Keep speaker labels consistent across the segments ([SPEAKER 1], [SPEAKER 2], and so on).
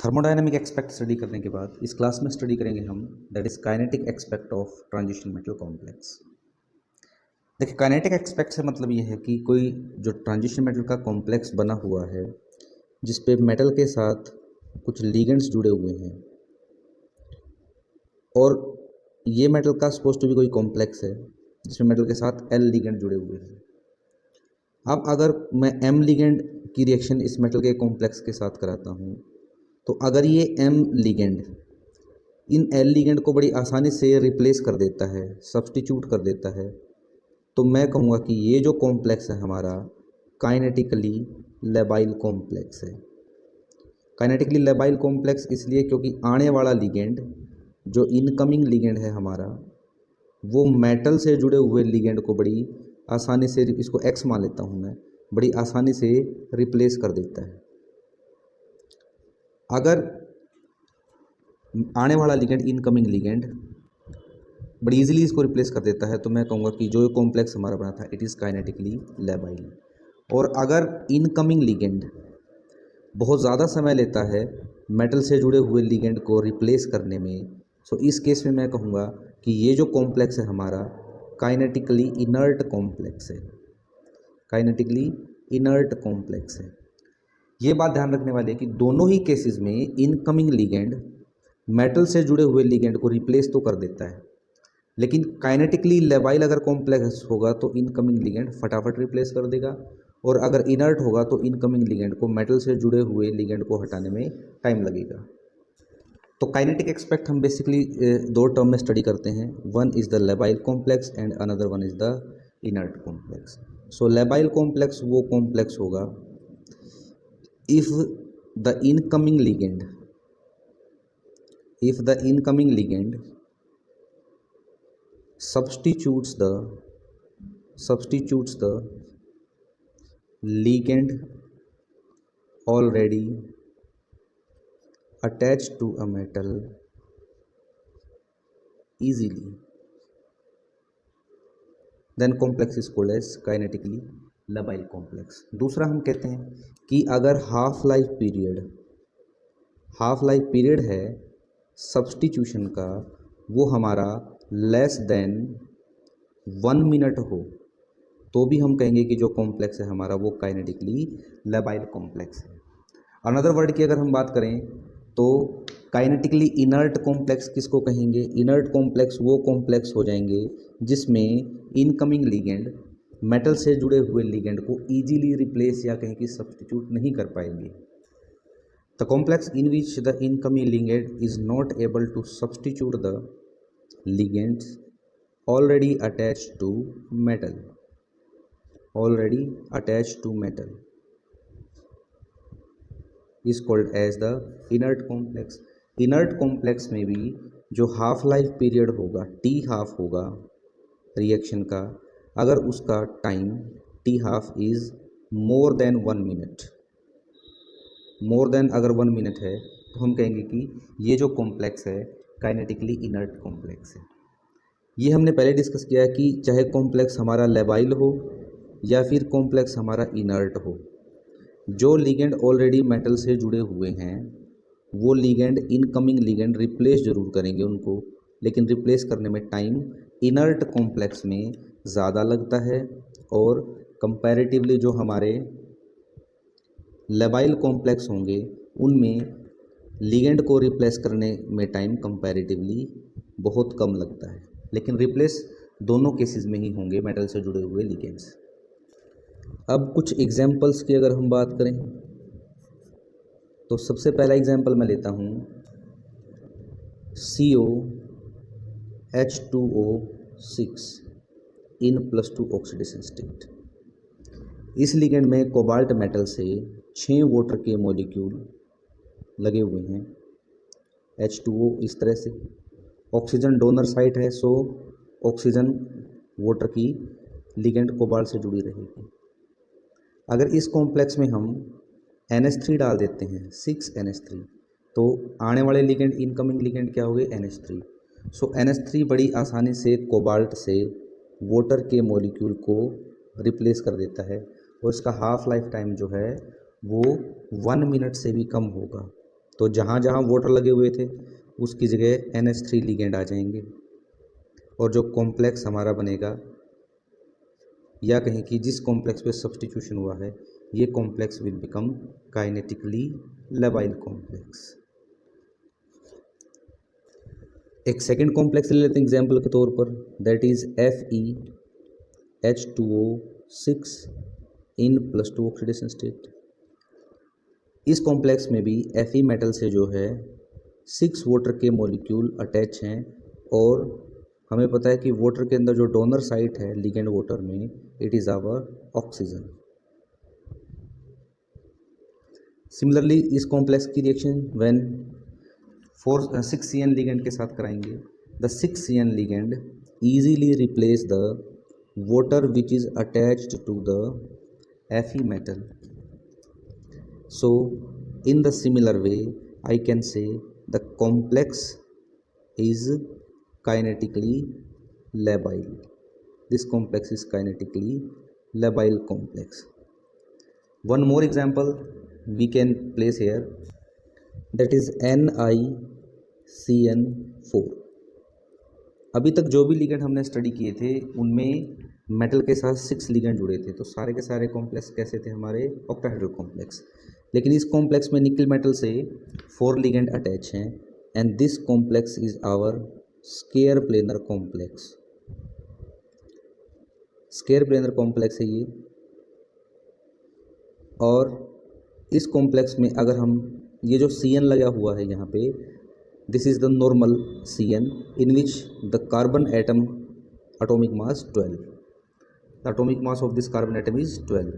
[SPEAKER 1] Thermodynamic expect study करने के बाद इस क्लास में स्टडी करेंगे हम that is kinetic expect of transition metal complex. देखिए, काइनेटिक एक्सपेक्ट से मतलब ये है कि कोई जो ट्रांजिशन मेटल का कॉम्प्लेक्स बना हुआ है जिस पे मेटल के साथ कुछ लिगेंड्स जुड़े हुए हैं और ये मेटल का सपोज टू भी कोई कॉम्प्लेक्स है जिसमें मेटल के साथ एल लिगेंड जुड़े हुए हैं। अब अगर मैं एम लिगेंड की रिएक्शन इस मेटल के कॉम्प्लेक्स के साथ कराता हूँ तो अगर ये M ligand in L ligand को बड़ी आसानी से रिप्लेस कर देता है, सब्स्टिट्यूट कर देता है, तो मैं कहूँगा कि ये जो कॉम्प्लेक्स है हमारा काइनेटिकली लेबाइल कॉम्प्लेक्स है। काइनेटिकली लेबाइल कॉम्प्लेक्स इसलिए क्योंकि आने वाला लिगेंड जो इनकमिंग लिगेंड है हमारा वो मेटल से जुड़े हुए लिगेंड को बड़ी आसानी से, इसको एक्स मान लेता हूँ मैं, बड़ी आसानी से रिप्लेस कर देता है। अगर आने वाला लिगेंड इनकमिंग लिगेंड बड़ी इजीली इसको रिप्लेस कर देता है तो मैं कहूँगा कि जो कॉम्प्लेक्स हमारा बना था इट इज़ काइनेटिकली लेबाइल। और अगर इनकमिंग लिगेंड बहुत ज़्यादा समय लेता है मेटल से जुड़े हुए लिगेंड को रिप्लेस करने में, सो इस केस में मैं कहूँगा कि ये जो कॉम्प्लेक्स है हमारा काइनेटिकली इनर्ट कॉम्प्लेक्स है, काइनेटिकली इनर्ट कॉम्प्लेक्स है। ये बात ध्यान रखने वाली है कि दोनों ही केसेस में इनकमिंग लिगेंड मेटल से जुड़े हुए लिगेंड को रिप्लेस तो कर देता है, लेकिन काइनेटिकली लेबाइल अगर कॉम्प्लेक्स होगा तो इनकमिंग लिगेंड फटाफट रिप्लेस कर देगा, और अगर इनर्ट होगा तो इनकमिंग लिगेंड को मेटल से जुड़े हुए लिगेंड को हटाने में टाइम लगेगा। तो काइनेटिक एक्सपेक्ट हम बेसिकली दो टर्म में स्टडी करते हैं, one is the labile complex and another one is the inert complex. So labile complex वो कॉम्प्लेक्स होगा if the incoming ligand substitutes the ligand already attached to a metal easily, then complex is called as kinetically labile complex. दूसरा हम कहते हैं कि अगर half life period है substitution का वो हमारा लेस देन 1 मिनट हो तो भी हम कहेंगे कि जो कॉम्प्लेक्स है हमारा वो काइनेटिकली लेबाइल कॉम्प्लेक्स है। अनदर वर्ड की अगर हम बात करें तो काइनेटिकली इनर्ट कॉम्प्लेक्स किसको कहेंगे? इनर्ट कॉम्प्लेक्स वो कॉम्प्लेक्स हो जाएंगे जिसमें इनकमिंग लिगेंड मेटल से जुड़े हुए लिगेंड को इजीली रिप्लेस या कहें कि सब्स्टिट्यूट नहीं कर पाएंगे। The complex in which the incoming ligand is not able to substitute the ligands already attached to metal is called as the inert complex. Inert complex में भी जो हाफ लाइफ पीरियड होगा, टी हाफ होगा reaction का, अगर उसका time T half is more than 1 minute, अगर 1 minute है तो हम कहेंगे कि ये जो कॉम्प्लेक्स है काइनेटिकली इनर्ट कॉम्प्लेक्स है। ये हमने पहले डिस्कस किया है कि चाहे कॉम्प्लेक्स हमारा लेबाइल हो या फिर कॉम्प्लेक्स हमारा इनर्ट हो, जो लिगेंड ऑलरेडी मेटल से जुड़े हुए हैं वो लिगेंड इनकमिंग लिगेंड रिप्लेस जरूर करेंगे उनको, लेकिन रिप्लेस करने में टाइम इनर्ट कॉम्प्लेक्स में ज़्यादा लगता है और कंपैरेटिवली जो हमारे लेबाइल कॉम्प्लेक्स होंगे उनमें लिगेंड को रिप्लेस करने में टाइम कंपैरेटिवली बहुत कम लगता है, लेकिन रिप्लेस दोनों केसेस में ही होंगे मेटल से जुड़े हुए लिगेंड्स। अब कुछ एग्जांपल्स की अगर हम बात करें तो सबसे पहला एग्जांपल मैं लेता हूँ COH2O6 इन +2 ऑक्सीडेशन स्टेट। इस लिगेंड में कोबाल्ट मेटल से 6 वाटर के मॉलिक्यूल लगे हुए हैं। H2O इस तरह से ऑक्सीजन डोनर साइट है, सो ऑक्सीजन वाटर की लिगेंड कोबाल्ट से जुड़ी रहेगी। अगर इस कॉम्प्लेक्स में हम NH3 डाल देते हैं 6NH3 तो आने वाले लिगेंड इनकमिंग लिगेंड क्या हो गए? NH3। सो NH3 बड़ी आसानी से कोबाल्ट से वाटर के मॉलिक्यूल को रिप्लेस कर देता है और इसका हाफ लाइफ टाइम जो है वो 1 मिनट से भी कम होगा। तो जहाँ जहाँ वाटर लगे हुए थे उसकी जगह NH3 लिगेंड आ जाएंगे, और जो कॉम्प्लेक्स हमारा बनेगा, या कहें कि जिस कॉम्प्लेक्स पे सब्स्टिट्यूशन हुआ है, ये complex will become kinetically labile complex. एक सेकेंड कॉम्प्लेक्स ले लेते हैं एग्जाम्पल के तौर पर, that is FeH2O6 in +2 oxidation state. इस कॉम्प्लेक्स में भी Fe मेटल से जो है 6 वाटर के मॉलिक्यूल अटैच हैं, और हमें पता है कि वाटर के अंदर जो डोनर साइट है लिगेंड वाटर में, it is our oxygen. Similarly इस कॉम्प्लेक्स की रिएक्शन व्हेन 6CN लिगेंड के साथ कराएंगे, the 6CN ligand easily replace the water which is attached to the Fe metal. So in the similar way I can say the complex is kinetically labile. This complex is kinetically labile complex. One more example we can place here, that is NiCN4. अभी तक जो भी ligand हमने study किए थे उनमें metal के साथ 6 लिगेंड जुड़े थे, तो सारे के सारे कॉम्प्लेक्स कैसे थे हमारे, ऑक्टाहेड्रल कॉम्प्लेक्स। लेकिन इस कॉम्प्लेक्स में निकल मेटल से 4 लिगेंड अटैच हैं, and this complex is our square planar complex. Square planar complex है ये, और इस कॉम्प्लेक्स में अगर हम ये जो CN लगा हुआ है यहाँ पे, this is the normal CN in which the carbon atom atomic mass 12. The atomic mass of this carbon atom is 12.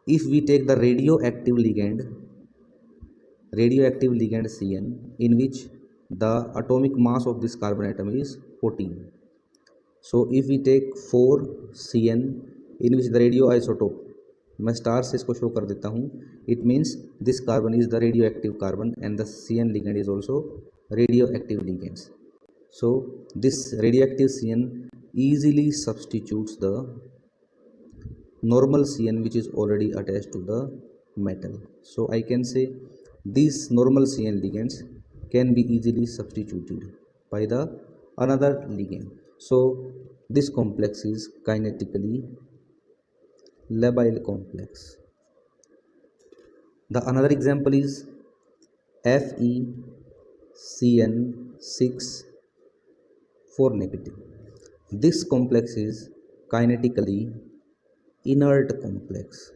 [SPEAKER 1] If we take the radioactive ligand CN, in which the atomic mass of this carbon atom is 14. So if we take 4CN in which the radioisotope, मैं star से इसको show कर देता हूँ, it means this carbon is the radioactive carbon and the CN ligand is also radioactive ligands. So this radioactive CN easily substitutes the normal CN which is already attached to the metal. So I can say these normal CN ligands can be easily substituted by the another ligand. So this complex is kinetically labile complex. The another example is FeCN6 4 negative. This complex is kinetically inert complex.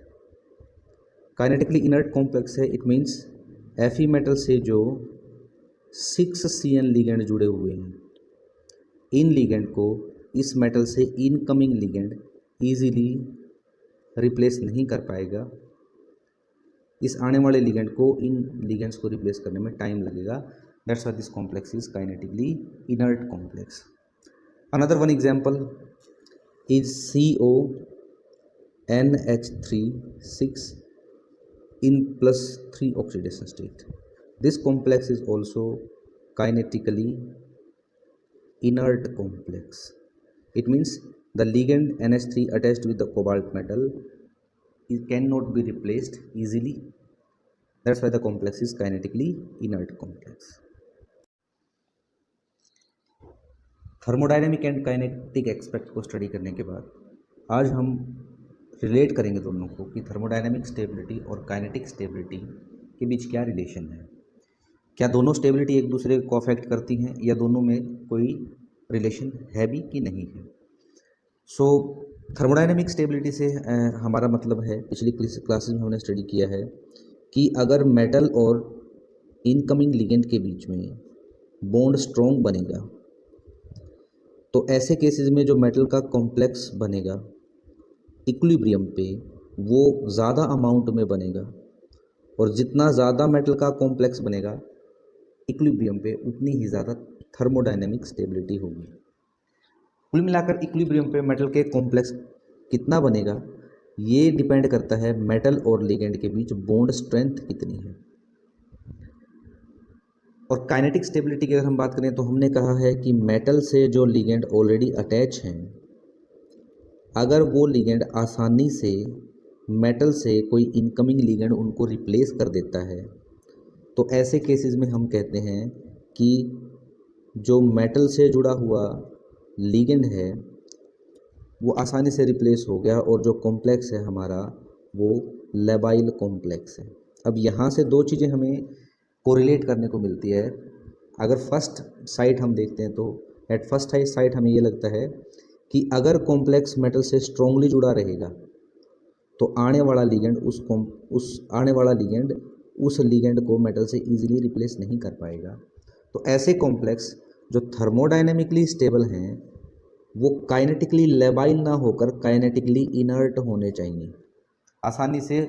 [SPEAKER 1] Kinetically inert complex है, it means Fe metal से जो 6CN ligand जुड़े हुए हैं, इन ligand को इस metal से incoming ligand easily replace नहीं कर पाएगा। इस आने वाले लिगेंड को इन लिगेंड्स को रिप्लेस करने में टाइम लगेगा। That's why this complex is kinetically inert complex. Another one example is CONH3 6 in +3 oxidation state. This complex is also kinetically inert complex. It means the ligand NH3 attached with the cobalt metal it cannot be replaced easily. That's why the complex is kinetically inert complex. Thermodynamic and kinetic aspect को study करने के बाद आज हम relate करेंगे दोनों को कि थर्मोडायनेमिक स्टेबिलिटी और काइनेटिक स्टेबिलिटी के बीच क्या रिलेशन है। क्या दोनों स्टेबिलिटी एक दूसरे को अफेक्ट करती हैं, या दोनों में कोई रिलेशन है भी कि नहीं है। सो थर्मोडायनेमिक स्टेबिलिटी से हमारा मतलब है, पिछली क्लासेस में हमने स्टडी किया है कि अगर मेटल और इनकमिंग लिगेंड के बीच में बॉन्ड स्ट्रॉन्ग बनेगा तो ऐसे केसेस में जो मेटल का कॉम्प्लेक्स बनेगा इक्विलिब्रियम पे वो ज़्यादा अमाउंट में बनेगा, और जितना ज़्यादा मेटल का कॉम्प्लेक्स बनेगा इक्विलिब्रियम पे उतनी ही ज़्यादा थर्मोडायनेमिक स्टेबिलिटी होगी। कुल मिलाकर इक्विलिब्रियम पे मेटल के कॉम्प्लेक्स कितना बनेगा ये डिपेंड करता है मेटल और लिगेंड के बीच बॉन्ड स्ट्रेंथ कितनी है। और काइनेटिक स्टेबिलिटी की अगर हम बात करें तो हमने कहा है कि मेटल से जो लिगेंड ऑलरेडी अटैच हैं, अगर वो लिगेंड आसानी से मेटल से कोई इनकमिंग लिगेंड उनको रिप्लेस कर देता है तो ऐसे केसेस में हम कहते हैं कि जो मेटल से जुड़ा हुआ लिगेंड है वो आसानी से रिप्लेस हो गया और जो कॉम्प्लेक्स है हमारा वो लेबाइल कॉम्प्लेक्स है। अब यहाँ से दो चीज़ें हमें कोरिलेट करने को मिलती है। अगर फर्स्ट साइट हम देखते हैं तो एट फर्स्ट साइट हमें ये लगता है कि अगर कॉम्प्लेक्स मेटल से स्ट्रांगली जुड़ा रहेगा तो आने वाला लिगेंड उस लिगेंड को मेटल से इजीली रिप्लेस नहीं कर पाएगा। तो ऐसे कॉम्प्लेक्स जो थर्मोडायनेमिकली स्टेबल हैं वो काइनेटिकली लेबाइल ना होकर काइनेटिकली इनर्ट होने चाहिए, आसानी से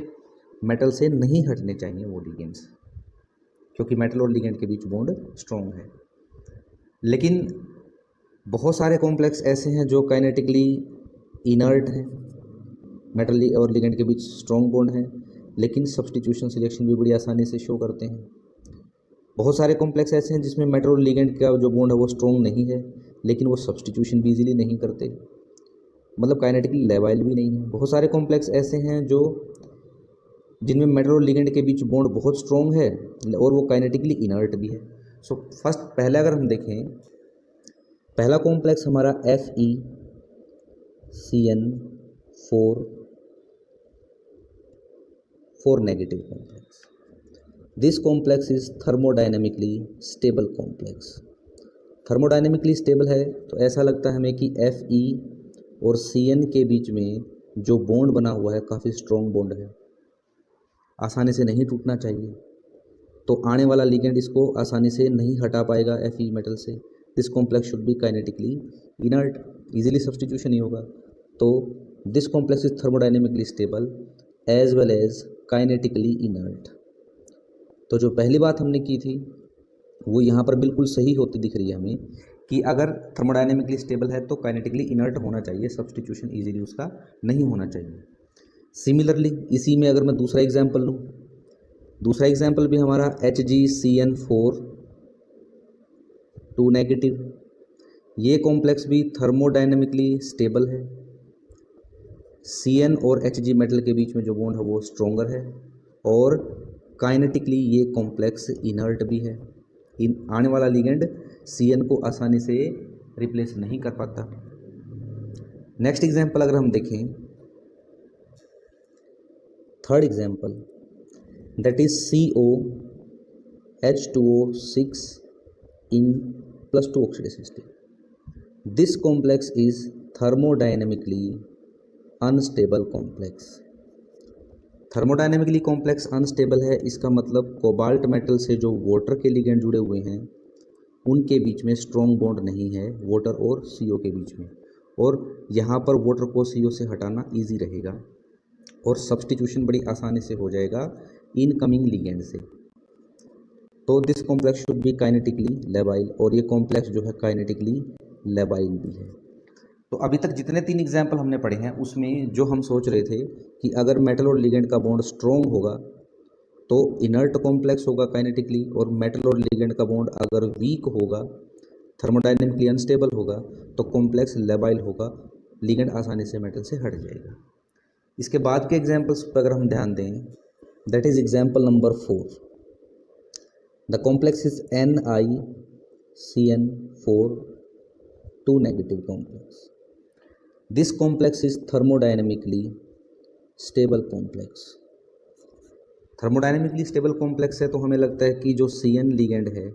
[SPEAKER 1] मेटल से नहीं हटने चाहिए वो लिगेंड्स, क्योंकि मेटल और लिगेंड के बीच बॉन्ड स्ट्रॉन्ग है। लेकिन बहुत सारे कॉम्प्लेक्स ऐसे हैं जो काइनेटिकली इनर्ट हैं, मेटल और लिगेंड के बीच स्ट्रॉन्ग बॉन्ड है, लेकिन सब्स्टिट्यूशन सिलेक्शन भी बड़ी आसानी से शो करते हैं। बहुत सारे कॉम्प्लेक्स ऐसे हैं जिसमें मेटल और लिगेंड का जो बॉन्ड है वो स्ट्रॉन्ग नहीं है, लेकिन वो सब्स्टिट्यूशन भी इजीली नहीं करते, मतलब काइनेटिकली लेबाइल भी नहीं है। बहुत सारे कॉम्प्लेक्स ऐसे हैं जो जिनमें मेटल और लिगेंड के बीच बॉन्ड बहुत स्ट्रॉन्ग है और वो काइनेटिकली इनर्ट भी है। सो फर्स्ट पहले अगर हम देखें, पहला कॉम्प्लेक्स हमारा FeCN4 negative complex. This complex is thermodynamically stable complex. Thermodynamically stable है तो ऐसा लगता है हमें कि Fe और Cn के बीच में जो बॉन्ड बना हुआ है काफ़ी स्ट्रॉन्ग बॉन्ड है, आसानी से नहीं टूटना चाहिए। तो आने वाला लिगेंड इसको आसानी से नहीं हटा पाएगा Fe मेटल से। This complex should be kinetically inert, easily substitution नहीं होगा। तो this complex is thermodynamically stable as well as kinetically inert. तो जो पहली बात हमने की थी वो यहाँ पर बिल्कुल सही होती दिख रही है हमें कि अगर थर्मोडायनेमिकली स्टेबल है तो काइनेटिकली इनर्ट होना चाहिए, सब्स्टिट्यूशन इजीली उसका नहीं होना चाहिए। सिमिलरली इसी में अगर मैं दूसरा एग्जांपल लूँ, दूसरा एग्जांपल भी हमारा HgCN4 2 नेगेटिव। ये कॉम्प्लेक्स भी थर्मोडायनेमिकली स्टेबल है। Cn और Hg मेटल के बीच में जो बॉन्ड है वो स्ट्रोंगर है और काइनेटिकली ये कॉम्प्लेक्स इनर्ट भी है। आने वाला लिगेंड Cn को आसानी से रिप्लेस नहीं कर पाता। नेक्स्ट एग्जांपल अगर हम देखें, third example, that is COH2O6 in +2 oxidation state. This complex is thermodynamically unstable complex. Thermodynamically complex unstable है, इसका मतलब कोबाल्ट मेटल से जो वाटर के लिगेंड जुड़े हुए हैं उनके बीच में स्ट्रॉन्ग बॉन्ड नहीं है वाटर और CO के बीच में, और यहाँ पर वाटर को CO से हटाना इजी रहेगा और सब्स्टिट्यूशन बड़ी आसानी से हो जाएगा इनकमिंग लिगेंड से। तो this complex should be kinetically labile, और ये कॉम्प्लेक्स जो है काइनेटिकली लेबाइल भी है। तो अभी तक जितने 3 एग्जाम्पल हमने पढ़े हैं उसमें जो हम सोच रहे थे कि अगर मेटल और लिगेंड का बॉन्ड स्ट्रॉन्ग होगा तो इनर्ट कॉम्प्लेक्स होगा काइनेटिकली, और मेटल और लिगेंड का बॉन्ड अगर वीक होगा, थर्मोडायनेमिकली अनस्टेबल होगा, तो कॉम्प्लेक्स लेबाइल होगा, लिगेंड आसानी से मेटल से हट जाएगा। इसके बाद के एग्जाम्पल्स पर अगर हम ध्यान दें, that is example number 4। The complex is NiCN4 2 negative complex. This complex is thermodynamically stable complex. Thermodynamically stable complex है तो हमें लगता है कि जो Cn लिगेंड है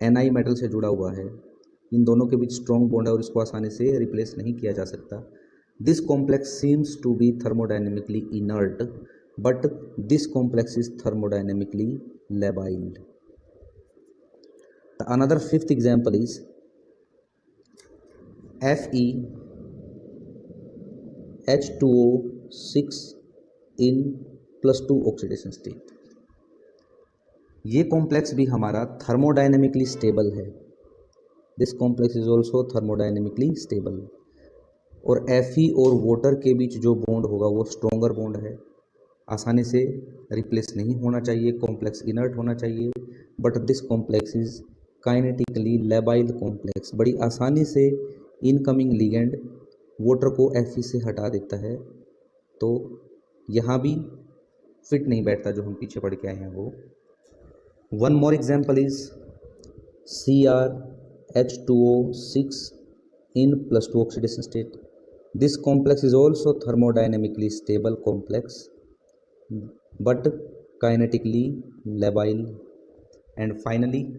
[SPEAKER 1] Ni मेटल से जुड़ा हुआ है, इन दोनों के बीच स्ट्रॉन्ग बॉन्ड है और इसको आसानी से रिप्लेस नहीं किया जा सकता। This complex seems to be thermodynamically inert but this complex is thermodynamically labile. Another fifth example is FeH2O6 in +2 oxidation state. ये कॉम्प्लेक्स भी हमारा थर्मोडायनेमिकली स्टेबल है। This complex is also thermodynamically stable, और Fe और water के बीच जो bond होगा वो स्ट्रॉन्गर बॉन्ड है, आसानी से रिप्लेस नहीं होना चाहिए, कॉम्प्लेक्स इनर्ट होना चाहिए। But this complex is kinetically labile complex, बड़ी आसानी से इनकमिंग लिगेंड वाटर को Fe से हटा देता है। तो यहाँ भी फिट नहीं बैठता जो हम पीछे पढ़ के आए हैं वो। One more example is CrH2O6 in +2 oxidation state. This complex is also thermodynamically stable complex but kinetically labile. And finally,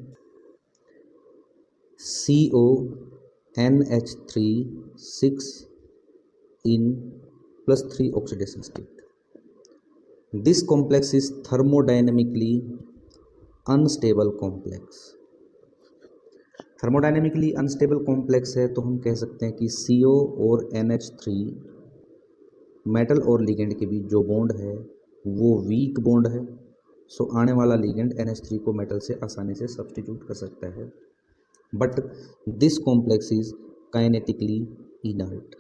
[SPEAKER 1] CONH3 in +3 oxidation state. This complex is thermodynamically unstable complex. Thermodynamically unstable complex है तो हम कह सकते हैं कि CO और NH3 metal और ligand के बीच जो बॉन्ड है वो वीक बॉन्ड है। सो आने वाला लिगेंड NH3 को मेटल से आसानी से सब्स्टिट्यूट कर सकता है, but this complex is kinetically inert.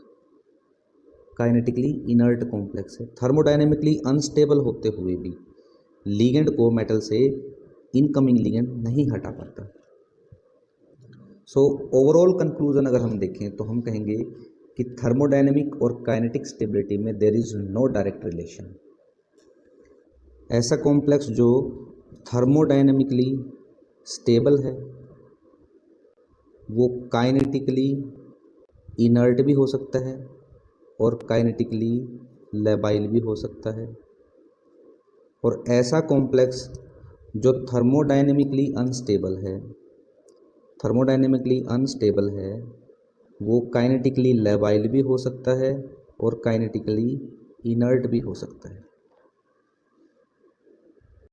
[SPEAKER 1] Kinetically inert complex है, थर्मोडायनेमिकली अनस्टेबल होते हुए भी लिगेंड को मेटल से इनकमिंग लिगेंड नहीं हटा पाता। सो ओवरऑल कंक्लूजन अगर हम देखें तो हम कहेंगे कि थर्मोडायनेमिक और काइनेटिक स्टेबिलिटी में there is no direct relation. ऐसा कॉम्प्लेक्स जो थर्मोडायनेमिकली स्टेबल है वो काइनेटिकली इनर्ट भी हो सकता है और काइनेटिकली लेबाइल भी हो सकता है, और ऐसा कॉम्प्लेक्स जो थर्मोडायनेमिकली अनस्टेबल है वो काइनेटिकली लेबाइल भी हो सकता है और काइनेटिकली इनर्ट भी हो सकता है।